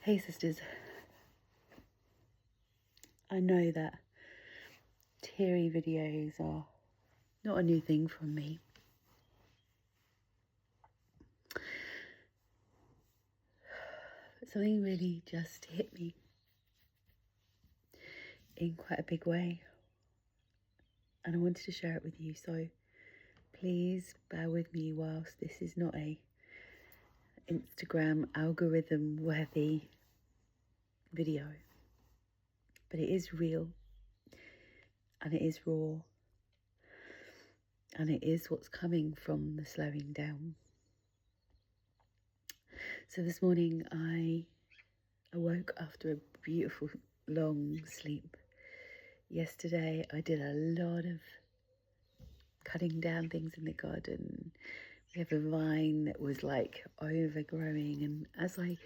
Hey sisters, I know that teary videos are not a new thing from me. But something really just hit me in quite a big way. And I wanted to share it with you, so please bear with me whilst this is not a Instagram algorithm worthy video. But it is real, and it is raw, and it is what's coming from the slowing down. So this morning I awoke after a beautiful long sleep. Yesterday I did a lot of cutting down things in the garden. We have a vine that was like overgrowing, and as I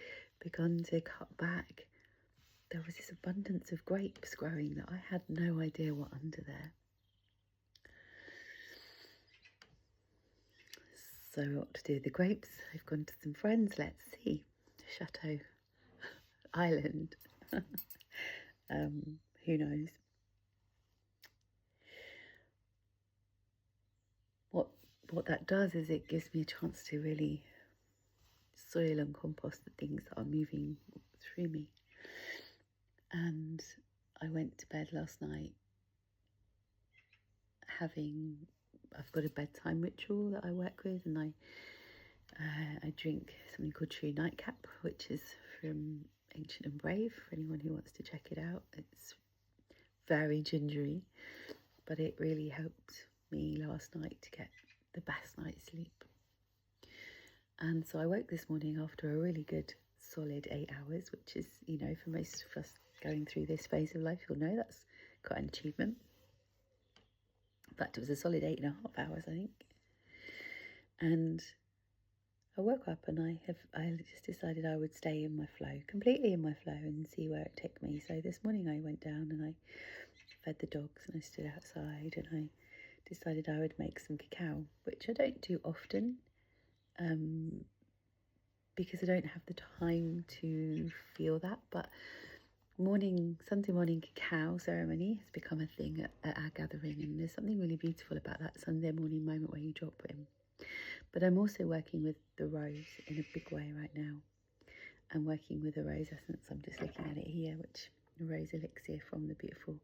began to cut back, there was this abundance of grapes growing that I had no idea were under there. So what to do with the grapes? I've gone to some friends, let's see. Chateau Island. Who knows? What that does is it gives me a chance to really soil and compost the things that are moving through me. And I went to bed last night I've got a bedtime ritual that I work with, and I drink something called True Nightcap, which is from Ancient and Brave, for anyone who wants to check it out. It's very gingery, but it really helped me last night to get the best night's sleep. And so I woke this morning after a really good solid 8 hours, which is, for most of us going through this phase of life, you'll know that's quite an achievement. In fact, it was a solid 8.5 hours, I think. And I woke up and I just decided I would stay in my flow, completely in my flow, and see where it took me. So this morning I went down and I fed the dogs and I stood outside and I decided I would make some cacao, which I don't do often, because I don't have the time to feel that. But Sunday morning cacao ceremony has become a thing at our gathering, and there's something really beautiful about that Sunday morning moment where you drop in. But I'm also working with the rose in a big way right now. I'm working with a rose essence. I'm just looking at it here, which a rose elixir from the beautiful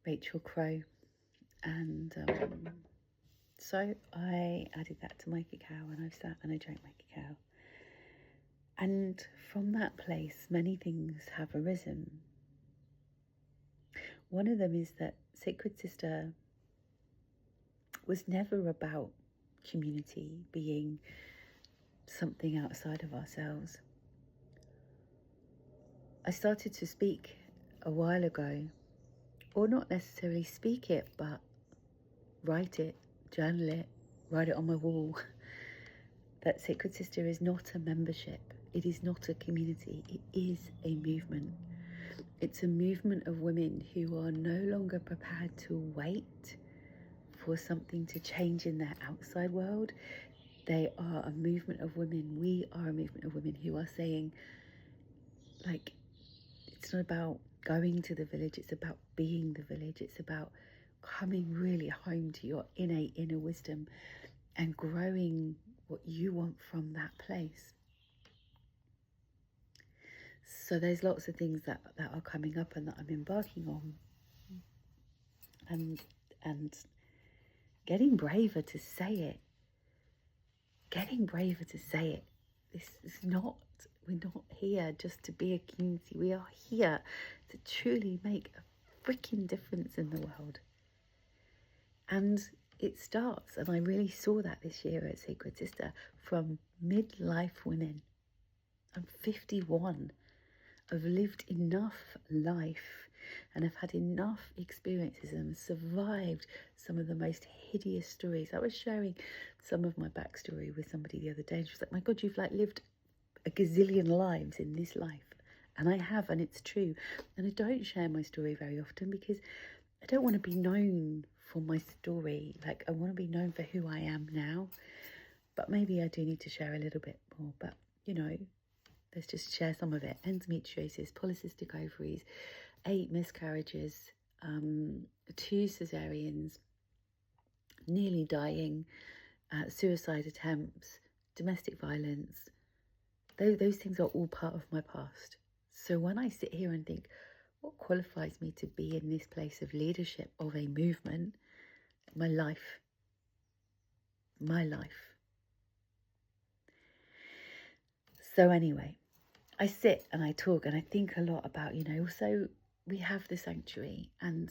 Rachel Crow. And so I added that to my cacao, and I've sat and I drank my cacao. And from that place, many things have arisen. One of them is that Sacred Sister was never about community being something outside of ourselves. I started to speak a while ago, or not necessarily speak it, but write it, journal it, write it on my wall, that Sacred Sister is not a membership. It is not a community. It is a movement. It's a movement of women who are no longer prepared to wait for something to change in their outside world. They are a movement of women. We are a movement of women who are saying, like, it's not about going to the village. It's about being the village. It's about coming really home to your innate inner wisdom and growing what you want from that place. So there's lots of things that are coming up and that I'm embarking on, and getting braver to say it. Getting braver to say it. We're not here just to be a community. We are here to truly make a freaking difference in the world. And it starts, and I really saw that this year at Sacred Sister, from midlife women. I'm 51. I've lived enough life and I've had enough experiences and survived some of the most hideous stories. I was sharing some of my backstory with somebody the other day, and she was like, my God, you've lived a gazillion lives in this life. And I have, and it's true. And I don't share my story very often because I don't want to be known for my story. I want to be known for who I am now. But maybe I do need to share a little bit more. But, Let's just share some of it. Endometriosis, polycystic ovaries, 8 miscarriages, 2 cesareans, nearly dying, suicide attempts, domestic violence. Those things are all part of my past. So when I sit here and think, what qualifies me to be in this place of leadership of a movement? My life. My life. So anyway, I sit and I talk and I think a lot about, also we have the sanctuary, and,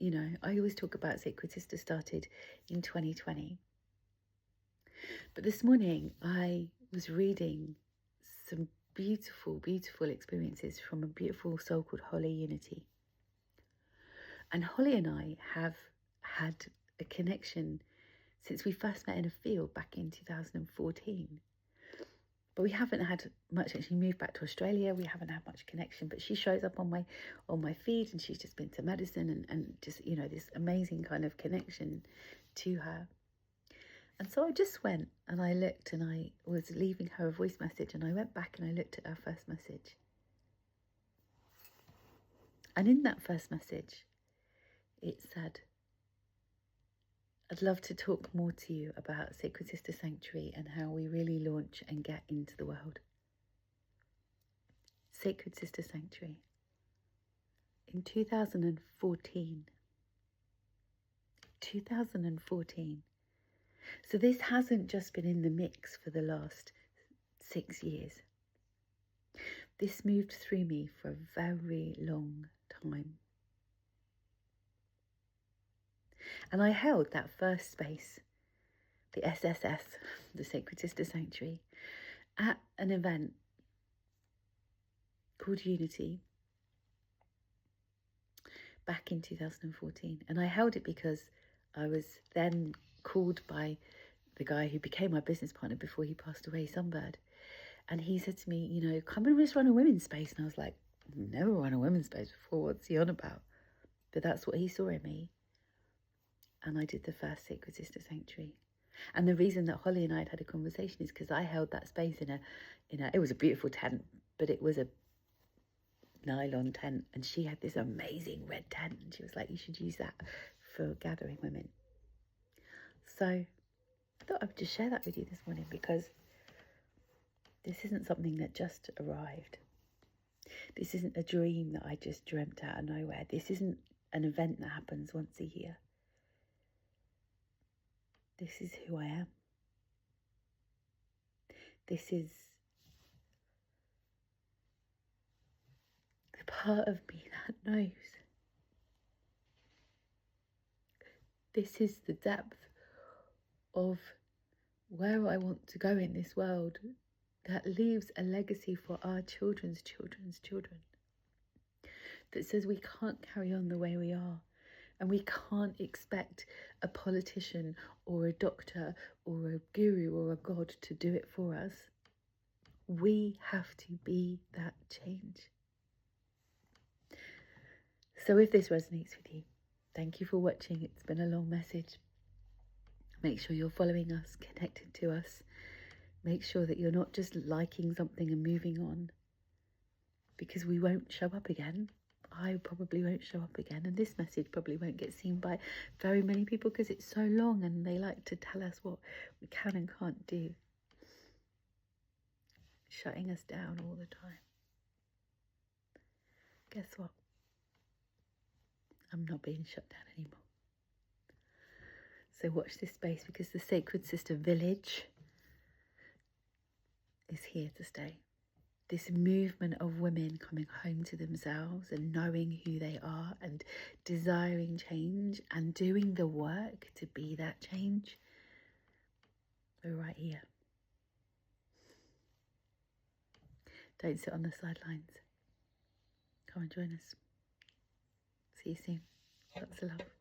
I always talk about Sacred Sister started in 2020. But this morning I was reading some beautiful, beautiful experiences from a beautiful soul called Holly Unity. And Holly and I have had a connection since we first met in a field back in 2014. But we haven't had much. She moved back to Australia. We haven't had much connection. But she shows up on my feed, and she's just been to medicine, and just, this amazing kind of connection to her. And so I just went and I looked, and I was leaving her a voice message, and I went back and I looked at her first message. And in that first message, it said, I'd love to talk more to you about Sacred Sister Sanctuary and how we really launch and get into the world. Sacred Sister Sanctuary. In 2014. 2014. So this hasn't just been in the mix for the last 6 years. This moved through me for a very long time. And I held that first space, the SSS, the Sacred Sister Sanctuary, at an event called Unity back in 2014. And I held it because I was then called by the guy who became my business partner before he passed away, Sunbird. And he said to me, come and just run a women's space. And I was like, never run a women's space before. What's he on about? But that's what he saw in me. And I did the first Sacred Sister Sanctuary. And the reason that Holly and I had a conversation is because I held that space in a, it was a beautiful tent, but it was a nylon tent, and she had this amazing red tent, and she was like, you should use that for gathering women. So I thought I would just share that with you this morning, because this isn't something that just arrived. This isn't a dream that I just dreamt out of nowhere. This isn't an event that happens once a year. This is who I am. This is the part of me that knows. This is the depth of where I want to go in this world, that leaves a legacy for our children's children's children, that says we can't carry on the way we are, and we can't expect a politician or a doctor or a guru or a god to do it for us. We have to be that change. So if this resonates with you, thank you for watching. It's been a long message. Make sure you're following us, connected to us. Make sure that you're not just liking something and moving on, because we won't show up again. I probably won't show up again, and this message probably won't get seen by very many people because it's so long and they like to tell us what we can and can't do, shutting us down all the time. Guess what? I'm not being shut down anymore. So watch this space, because the Sacred Sister Village is here to stay. This movement of women coming home to themselves and knowing who they are and desiring change and doing the work to be that change. We're right here. Don't sit on the sidelines. Come and join us. See you soon. Lots of love.